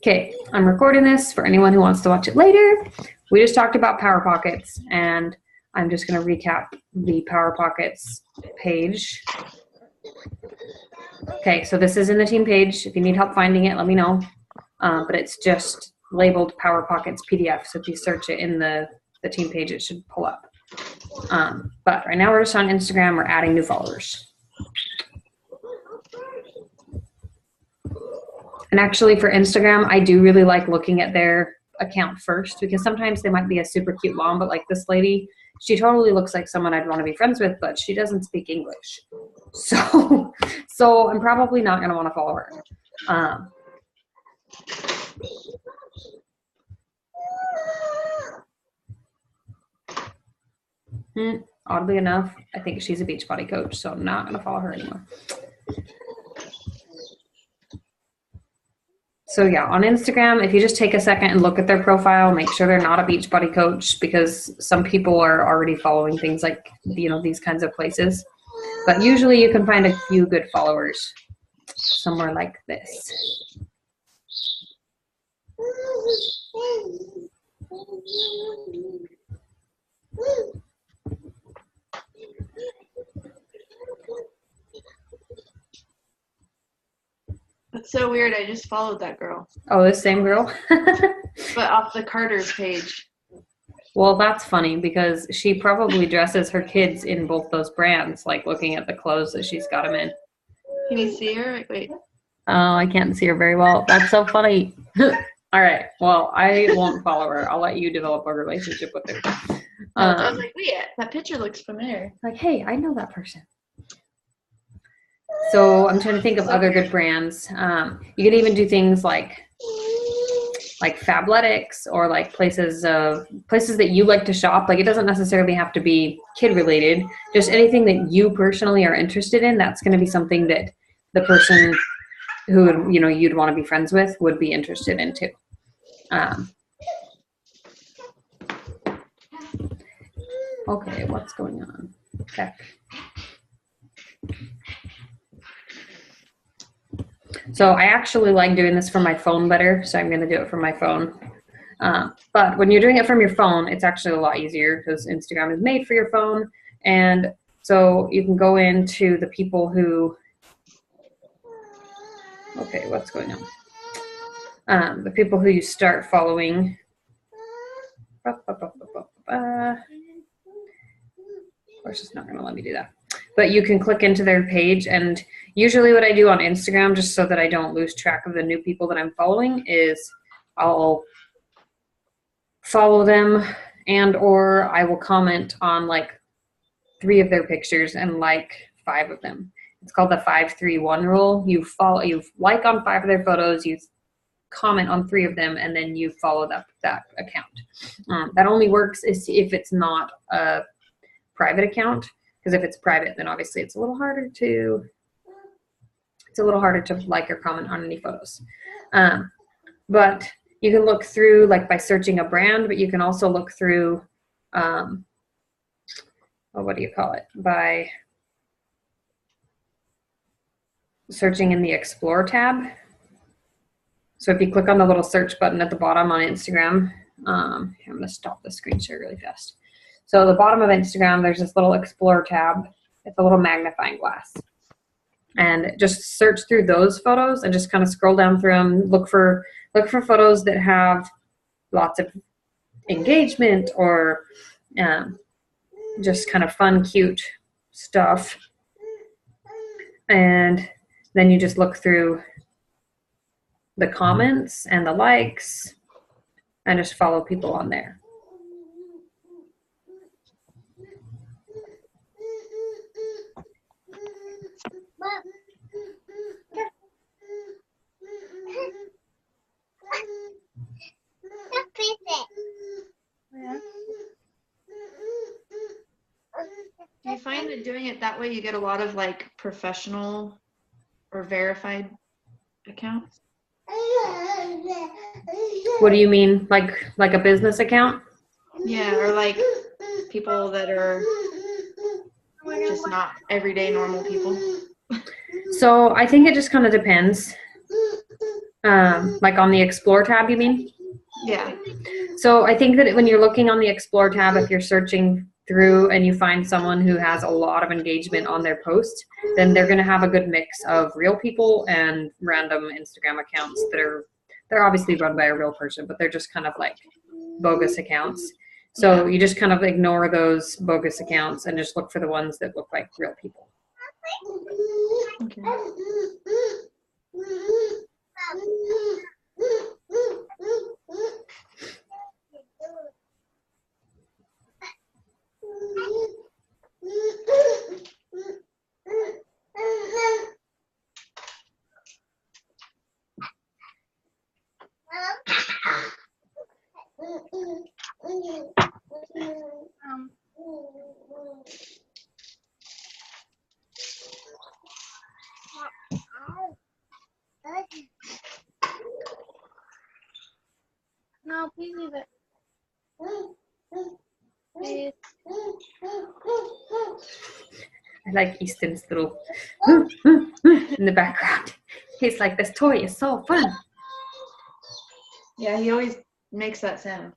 Okay, I'm recording this for anyone who wants to watch it later. We just talked about Power Pockets, and I'm just going to recap the Power Pockets page. Okay, so this is in the team page. If you need help finding it, let me know. But it's just labeled Power Pockets PDF, so if you search it in the team page, it should pull up. But right now we're just on Instagram. We're adding new followers. And actually for Instagram, I do really like looking at their account first, because sometimes they might be a super cute mom, but like this lady, she totally looks like someone I'd want to be friends with, but she doesn't speak English. So I'm probably not going to want to follow her. Oddly enough, I think she's a Beachbody coach, so I'm not going to follow her anymore. So yeah, on Instagram, if you just take a second and look at their profile, make sure they're not a Beachbody coach, because some people are already following things like, these kinds of places. But usually you can find a few good followers somewhere like this. That's so weird. I just followed that girl. Oh, this same girl? But off the Carter's page. Well, that's funny, because she probably dresses her kids in both those brands, like looking at the clothes that she's got them in. Can you see her? Wait. Oh, I can't see her very well. That's so funny. All right. Well, I won't follow her. I'll let you develop a relationship with her. I was like, wait, that picture looks familiar. Like, hey, I know that person. So I'm trying to think of other good brands. You can even do things like Fabletics, or like places that you like to shop. Like, it doesn't necessarily have to be kid related. Just anything that you personally are interested in, that's going to be something that the person who you'd want to be friends with would be interested in too. Okay, what's going on? Okay. So I actually like doing this from my phone better, so I'm going to do it from my phone. But when you're doing it from your phone, it's actually a lot easier, because Instagram is made for your phone. And so you can go into the people who... Okay, what's going on? The people who you start following. Of course, it's not going to let me do that. But you can click into their page, and usually what I do on Instagram, just so that I don't lose track of the new people that I'm following, is I'll follow them, and or I will comment on like 3 of their pictures and like 5 of them. It's called the 5-3-1 rule. You like on 5 of their photos, you comment on 3 of them, and then you follow that account. That only works if it's not a private account, because if it's private, then obviously it's a little harder to like or comment on any photos. But you can look through like by searching a brand, but you can also look through what do you call it, by searching in the Explore tab. So if you click on the little search button at the bottom on Instagram, I'm going to stop the screen share really fast. So at the bottom of Instagram, there's this little Explore tab. It's a little magnifying glass. And just search through those photos and just kind of scroll down through them. Look for photos that have lots of engagement, or just kind of fun, cute stuff. And then you just look through the comments and the likes and just follow people on there. Do you find that doing it that way you get a lot of like professional or verified accounts? What do you mean? Like a business account? Yeah, or like people that are just not everyday normal people. So I think it just kind of depends. Like on the Explore tab, you mean? Yeah. So I think that when you're looking on the Explore tab, if you're searching through and you find someone who has a lot of engagement on their post, then they're going to have a good mix of real people and random Instagram accounts that they're obviously run by a real person, but they're just kind of like bogus accounts. So you just kind of ignore those bogus accounts and just look for the ones that look like real people. Okay. No, please leave it. Please. I like Easton's little in the background. He's like, this toy is so fun. Yeah, he always makes that sound.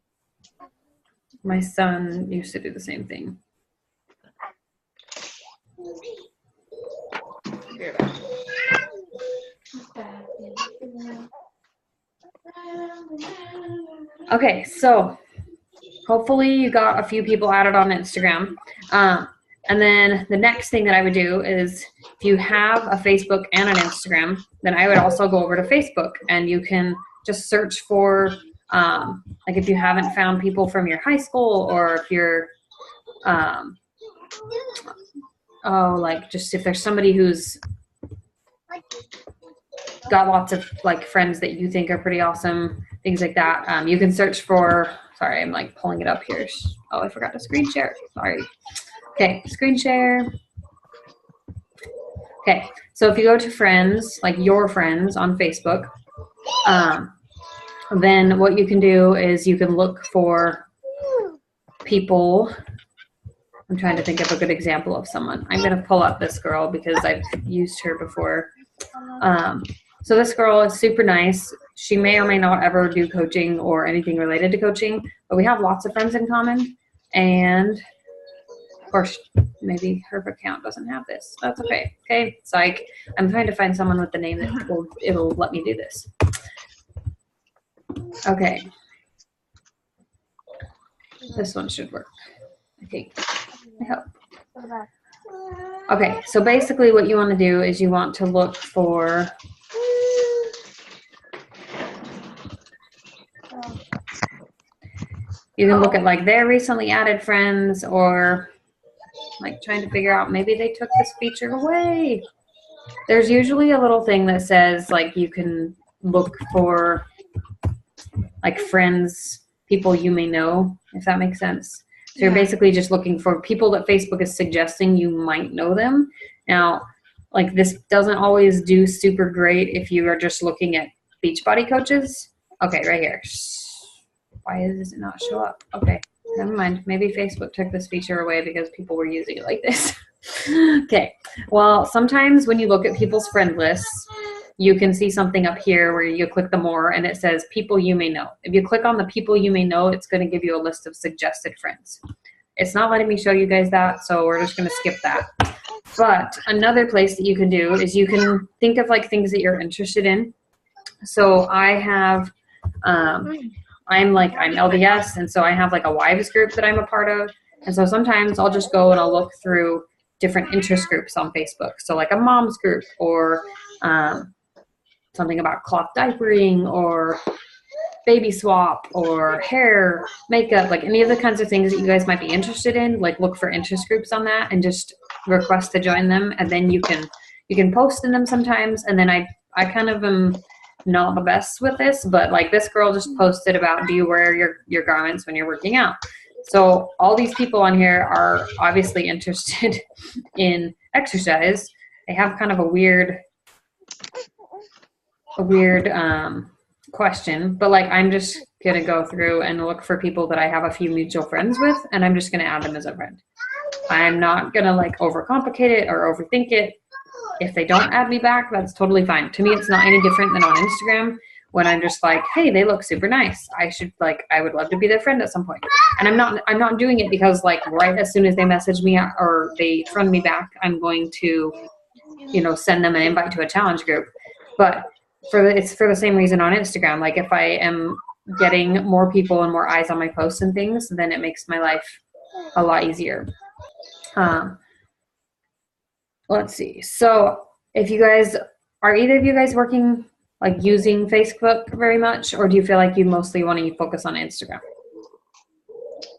My son used to do the same thing. Here. Okay, so hopefully you got a few people added on Instagram. And then the next thing that I would do is if you have a Facebook and an Instagram, then I would also go over to Facebook and you can just search for, like if you haven't found people from your high school or if you're, like just if there's somebody who's got lots of like friends that you think are pretty awesome, things like that. You can search for, sorry, I'm like pulling it up here. Oh, I forgot to screen share. Sorry. Okay, screen share. Okay, so if you go to friends, like your friends on Facebook, then what you can do is you can look for people. I'm trying to think of a good example of someone. I'm going to pull up this girl because I've used her before. So this girl is super nice. She may or may not ever do coaching or anything related to coaching, but we have lots of friends in common. And of course, maybe her account doesn't have this. That's okay. Okay, it's like I'm trying to find someone with the name that it'll let me do this. Okay, this one should work. I think. I hope. Okay, so basically what you want to do is you want to look for you can look at like their recently added friends or like trying to figure out maybe they took this feature away. There's usually a little thing that says like you can look for like friends, people you may know, if that makes sense. So you're basically just looking for people that Facebook is suggesting you might know them. Now, like this doesn't always do super great if you are just looking at Beachbody coaches. Okay, right here. Why does it not show up? Okay, never mind. Maybe Facebook took this feature away because people were using it like this. Okay, well, sometimes when you look at people's friend lists, you can see something up here where you click the more and it says people you may know. If you click on the people you may know, it's going to give you a list of suggested friends. It's not letting me show you guys that, so we're just going to skip that. But another place that you can do is you can think of like things that you're interested in. So I have, I'm LDS, and so I have like a wives group that I'm a part of. And so sometimes I'll just go and I'll look through different interest groups on Facebook. So like a mom's group or something about cloth diapering or baby swap or hair, makeup, like any of the kinds of things that you guys might be interested in, like look for interest groups on that and just request to join them. And then you can post in them sometimes. And then I kind of am not the best with this, but like this girl just posted about, do you wear your garments when you're working out? So all these people on here are obviously interested in exercise. They have kind of a weird question, but like I'm just gonna go through and look for people that I have a few mutual friends with, and I'm just gonna add them as a friend. I'm not gonna like overcomplicate it or overthink it. If they don't add me back, that's totally fine. To me, it's not any different than on Instagram, when I'm just like, hey, they look super nice. I would love to be their friend at some point. And I'm not doing it because like right as soon as they message me or they friend me back, I'm going to, send them an invite to a challenge group. But it's for the same reason on Instagram. Like if I am getting more people and more eyes on my posts and things, then it makes my life a lot easier. Let's see. So if you guys, are either of you guys working, like using Facebook very much, or do you feel like you mostly want to focus on Instagram?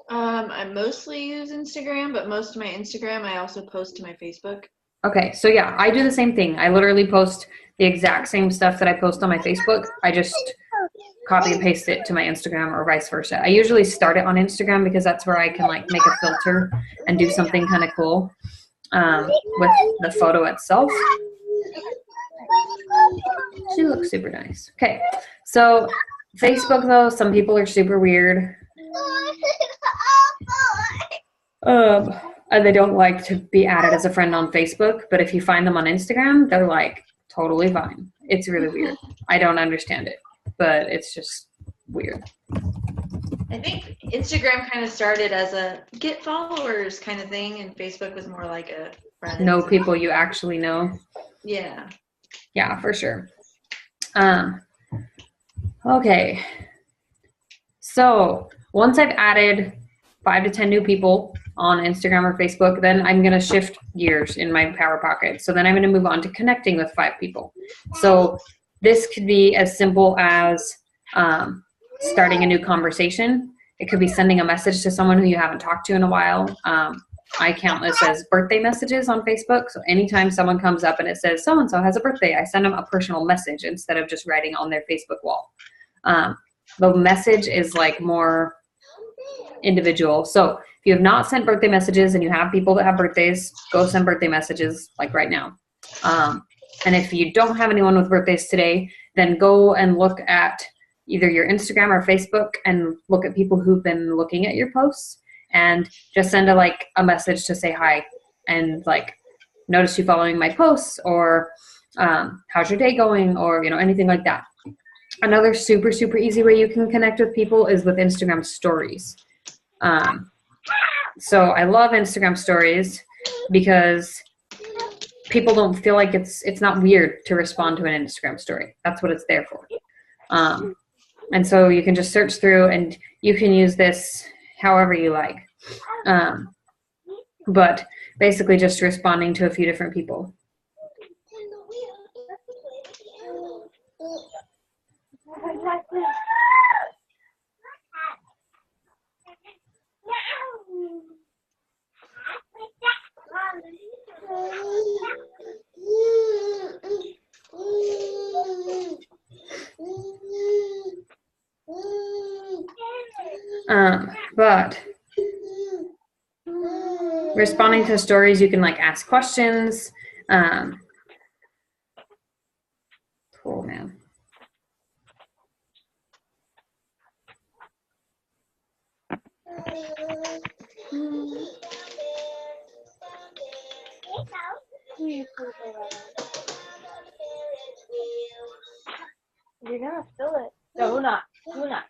I mostly use Instagram, but most of my Instagram I also post to my Facebook. Okay, so yeah, I do the same thing. I literally post the exact same stuff that I post on my Facebook. I just copy and paste it to my Instagram or vice versa. I usually start it on Instagram because that's where I can like make a filter and do something kind of cool with the photo itself. She looks super nice. Okay, so Facebook though, some people are super weird. And they don't like to be added as a friend on Facebook, but if you find them on Instagram, they're like totally fine. It's really weird. I don't understand it, but it's just weird. I think Instagram kind of started as a get followers kind of thing, and Facebook was more like a friend. Know people you actually know. Yeah. Yeah, for sure. Okay. So once I've added 5 to 10 new people on Instagram or Facebook, then I'm going to shift gears in my Power Pocket. So then I'm going to move on to connecting with 5 people. So this could be as simple as starting a new conversation. It could be sending a message to someone who you haven't talked to in a while. I count this as birthday messages on Facebook. So anytime someone comes up and it says so-and-so has a birthday, I send them a personal message instead of just writing on their Facebook wall. The message is like more individual. So if you have not sent birthday messages and you have people that have birthdays, go send birthday messages like right now. And if you don't have anyone with birthdays today, then go and look at either your Instagram or Facebook and look at people who've been looking at your posts and just send a message to say hi and like notice you following my posts, or how's your day going, or anything like that. Another super, super easy way you can connect with people is with Instagram stories. So I love Instagram stories because people don't feel like it's not weird to respond to an Instagram story. That's what it's there for. And so you can just search through and you can use this however you like. But basically just responding to a few different people. But responding to stories, you can like ask questions. Cool, man. You're gonna spill it. No, not. Do not.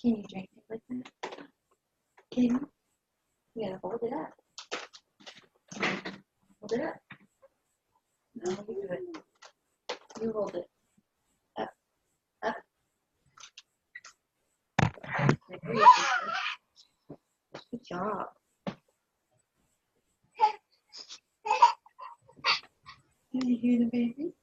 Can you drink it like that? Can you? You gotta hold it up. Hold it up. No, you do it. You hold it. Up. Up. Good job. Did you hear the baby?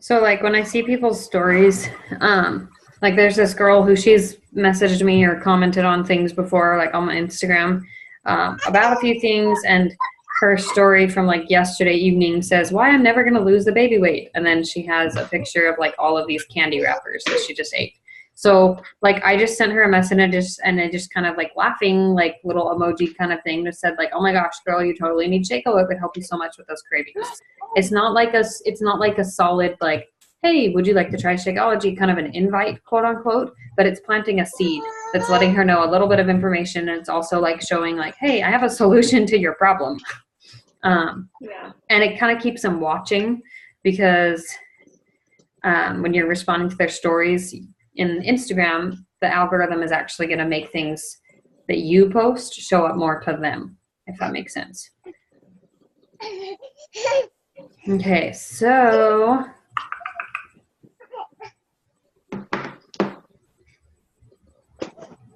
So like when I see people's stories, like there's this girl who she's messaged me or commented on things before, like on my Instagram, about a few things, and her story from like yesterday evening says, why I'm never gonna lose the baby weight. And then she has a picture of like all of these candy wrappers that she just ate. So like I just sent her a message and I just kind of like laughing, like little emoji kind of thing, just said like, oh my gosh, girl, you totally need Shakeout. It would help you so much with those cravings. It's not like a solid like, hey, would you like to try Shakeology, kind of an invite, quote unquote, but it's planting a seed that's letting her know a little bit of information. And it's also like showing like, hey, I have a solution to your problem. Yeah. And it kind of keeps them watching because when you're responding to their stories in Instagram, the algorithm is actually going to make things that you post show up more to them, if that makes sense. Okay, so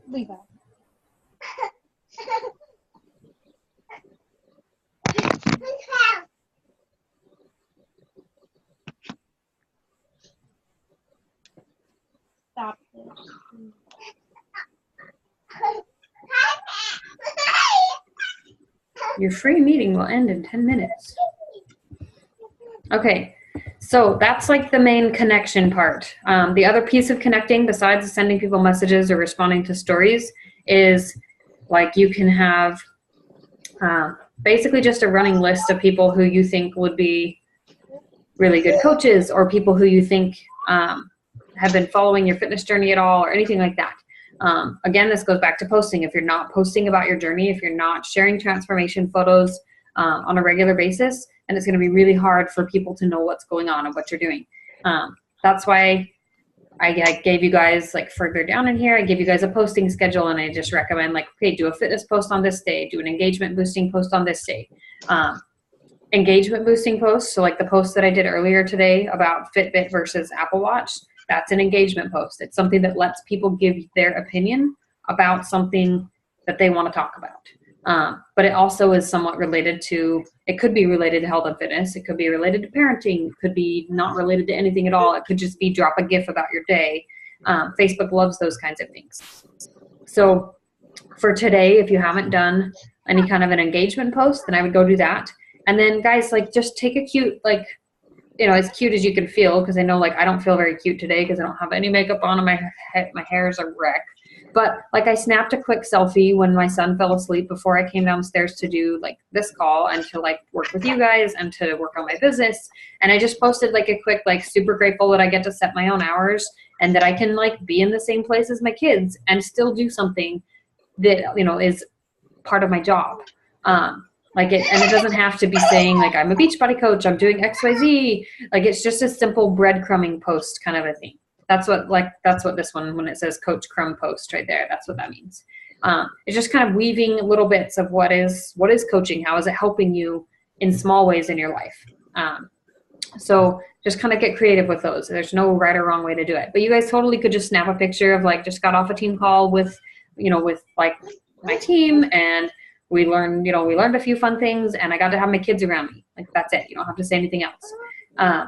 Levi. Stop this. your free meeting will end in 10 minutes. Okay, so that's like the main connection part. The other piece of connecting besides sending people messages or responding to stories is like you can have basically just a running list of people who you think would be really good coaches or people who you think have been following your fitness journey at all or anything like that. Again, this goes back to posting. If you're not posting about your journey, if you're not sharing transformation photos on a regular basis, and it's going to be really hard for people to know what's going on and what you're doing. That's why I gave you guys, like further down in here, I gave you guys a posting schedule, and I just recommend like, okay, do a fitness post on this day, do an engagement boosting post on this day. Engagement boosting posts, so like the post that I did earlier today about Fitbit versus Apple Watch, that's an engagement post. It's something that lets people give their opinion about something that they want to talk about. But it also is somewhat related to, it could be related to health and fitness. It could be related to parenting. It could be not related to anything at all. It could just be drop a GIF about your day. Facebook loves those kinds of things. So for today, if you haven't done any kind of an engagement post, then I would go do that. And then guys, like just take a cute, like, you know, as cute as you can feel, because I know like I don't feel very cute today because I don't have any makeup on and my hair is a wreck. But like I snapped a quick selfie when my son fell asleep before I came downstairs to do like this call and to like work with you guys and to work on my business. And I just posted like a quick, like super grateful that I get to set my own hours and that I can like be in the same place as my kids and still do something that, you know, is part of my job. Like it, and it doesn't have to be saying like, I'm a Beachbody coach, I'm doing XYZ. Like it's just a simple breadcrumbing post kind of a thing. That's what this one, when it says Coach Crumb post right there, that's what that means. It's just kind of weaving little bits of what is coaching, how is it helping you in small ways in your life. So just kind of get creative with those. There's no right or wrong way to do it. But you guys totally could just snap a picture of like, just got off a team call with, you know, with like my team, and we learned a few fun things, and I got to have my kids around me. Like that's it. You don't have to say anything else.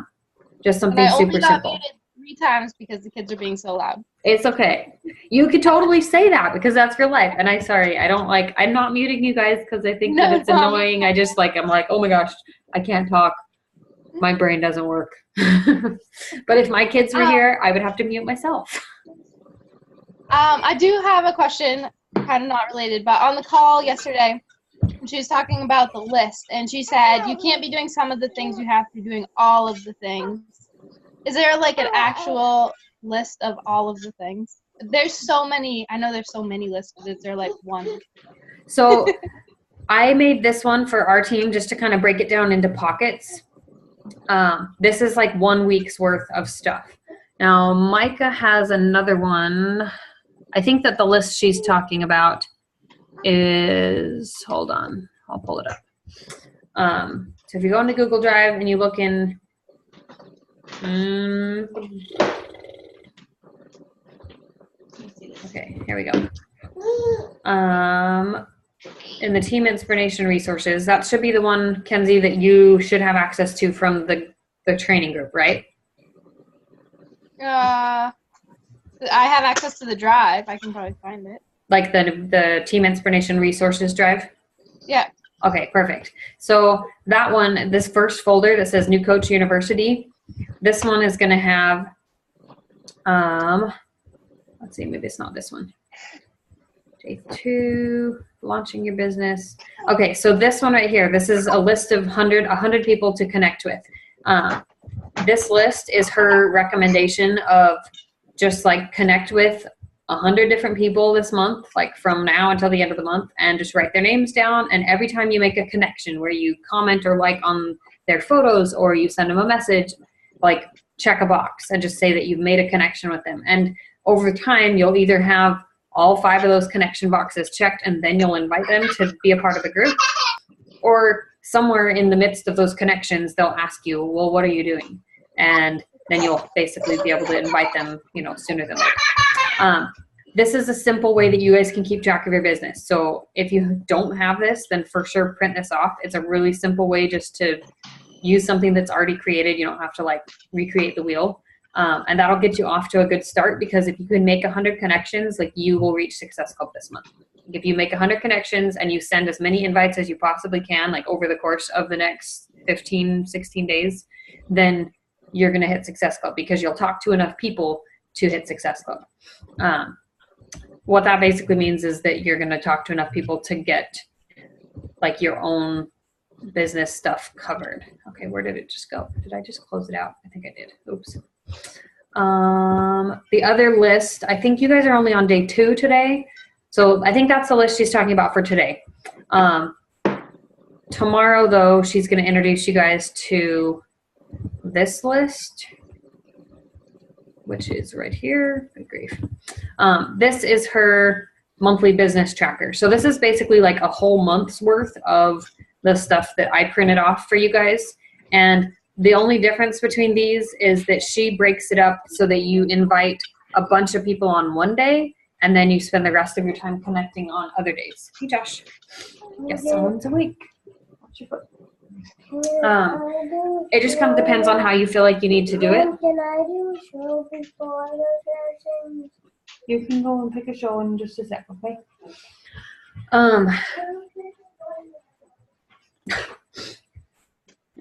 Just something super simple. 3 times because the kids are being so loud. It's okay. You could totally say that because that's your life. And I'm not muting you guys because I think that it's annoying. I just I'm like, oh my gosh, I can't talk. My brain doesn't work. But if my kids were here, I would have to mute myself. I do have a question, kind of not related, but on the call yesterday, she was talking about the list, and she said you can't be doing some of the things, you have to be doing all of the things. Is there like an actual list of all of the things? There's so many. I know there's so many lists, but is there like one? So I made this one for our team just to kind of break it down into pockets. This is like 1 week's worth of stuff. Now, Micah has another one. I think that the list she's talking about is, hold on, I'll pull it up. So if you go into Google Drive and you look in, okay, here we go. In the Team Inspiration Resources, that should be the one, Kenzie, that you should have access to from the training group, right? I have access to the drive. I can probably find it. Like the Team Inspiration Resources drive? Yeah. Okay, perfect. So that one, this first folder that says New Coach University, this one is going to have, let's see, maybe it's not this one. Day 2, launching your business. Okay, so this one right here, this is a list of 100 people to connect with. This list is her recommendation of just like connect with 100 different people this month, like from now until the end of the month, and just write their names down. And every time you make a connection where you comment or like on their photos or you send them a message, like check a box and just say that you've made a connection with them. And over time, you'll either have all 5 of those connection boxes checked and then you'll invite them to be a part of the group, or somewhere in the midst of those connections, they'll ask you, well, what are you doing? And then you'll basically be able to invite them, sooner than later. This is a simple way that you guys can keep track of your business. So if you don't have this, then for sure print this off. It's a really simple way just to use something that's already created. You don't have to like recreate the wheel. And that'll get you off to a good start, because if you can make 100 connections, like you will reach Success Club this month. If you make 100 connections and you send as many invites as you possibly can, like over the course of the next 15, 16 days, then you're going to hit Success Club, because you'll talk to enough people to hit Success Club. What that basically means is that you're going to talk to enough people to get like your own business stuff covered. Okay, where did it just go? Did I just close it out? I think I did. Oops. The other list, I think you guys are only on day 2 today. So I think that's the list she's talking about for today. Tomorrow, though, she's going to introduce you guys to this list, which is right here. Good grief. This is her monthly business tracker. So this is basically like a whole month's worth of the stuff that I printed off for you guys. And the only difference between these is that she breaks it up so that you invite a bunch of people on one day, and then you spend the rest of your time connecting on other days. Hey, Josh. Yes, someone's awake. Watch your foot. It just kind of depends on how you feel like you need to do it. Can I do a show before I go dancing? You can go and pick a show in just a sec, okay?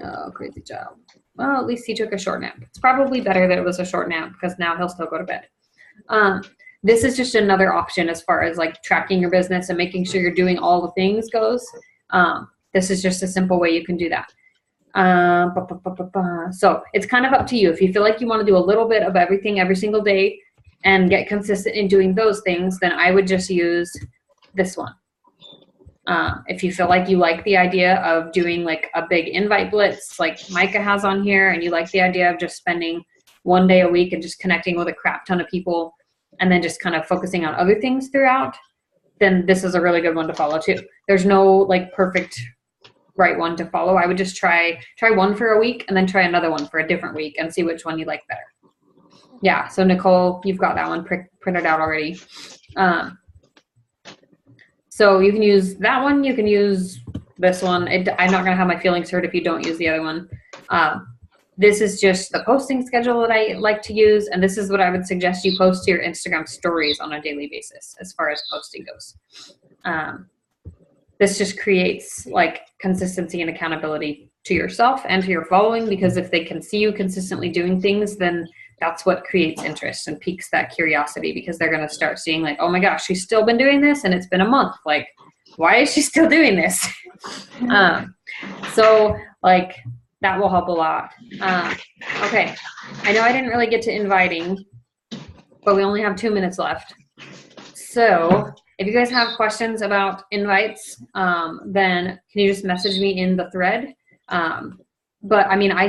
Oh, crazy child. Well, at least he took a short nap. It's probably better that it was a short nap, because now he'll still go to bed. This is just another option as far as like tracking your business and making sure you're doing all the things goes. This is just a simple way you can do that. So it's kind of up to you. If you feel like you want to do a little bit of everything every single day and get consistent in doing those things, then I would just use this one. If you feel like you like the idea of doing like a big invite blitz like Micah has on here, and you like the idea of just spending one day a week and just connecting with a crap ton of people and then just kind of focusing on other things throughout, then this is a really good one to follow too. There's no like perfect right one to follow. I would just try one for a week and then try another one for a different week and see which one you like better. Yeah, so Nicole, you've got that one printed out already. So you can use that one. You can use this one. I'm not going to have my feelings hurt if you don't use the other one. this is just the posting schedule that I like to use, and this is what I would suggest you post to your Instagram stories on a daily basis as far as posting goes. This just creates like consistency and accountability to yourself and to your following, because if they can see you consistently doing things, then that's what creates interest and piques that curiosity, because they're going to start seeing like, oh my gosh, she's still been doing this and it's been a month. Like, why is she still doing this? So like that will help a lot. Okay. I know I didn't really get to inviting, but we only have 2 minutes left. So if you guys have questions about invites, then can you just message me in the thread? But I mean, I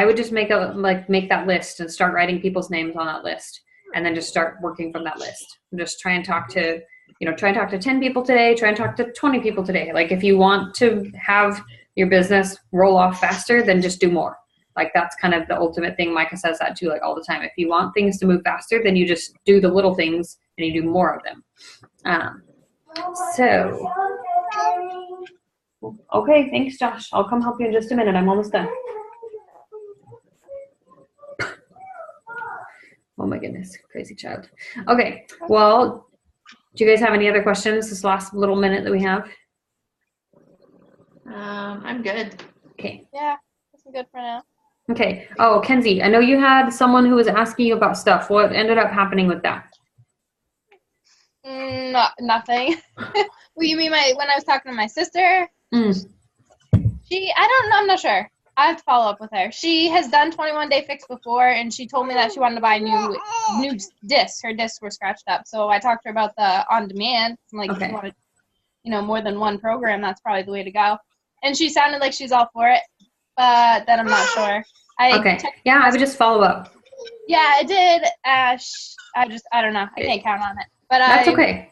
would just make that list and start writing people's names on that list, and then just start working from that list. Just try and talk to 10 people today, try and talk to 20 people today. Like if you want to have your business roll off faster, then just do more. Like that's kind of the ultimate thing. Micah says that too, like all the time. If you want things to move faster, then you just do the little things and you do more of them. Okay, thanks, Josh. I'll come help you in just a minute. I'm almost done. Oh my goodness, crazy child. Okay, well, do you guys have any other questions this last little minute that we have? I'm good. Okay. Yeah, that's good for now. Okay. Oh, Kenzie, I know you had someone who was asking you about stuff. What ended up happening with that? Nothing. Well, you mean when I was talking to my sister? Mm. I don't know, I'm not sure. I have to follow up with her. She has done 21 Day Fix before, and she told me that she wanted to buy new discs. Her discs were scratched up. So I talked to her about the on-demand. I'm like, Okay. if you wanted, more than one program, that's probably the way to go. And she sounded like she's all for it, but then I'm not sure. Okay. Yeah, I would just follow up. Yeah, I did. I don't know. I can't count on it. But That's okay.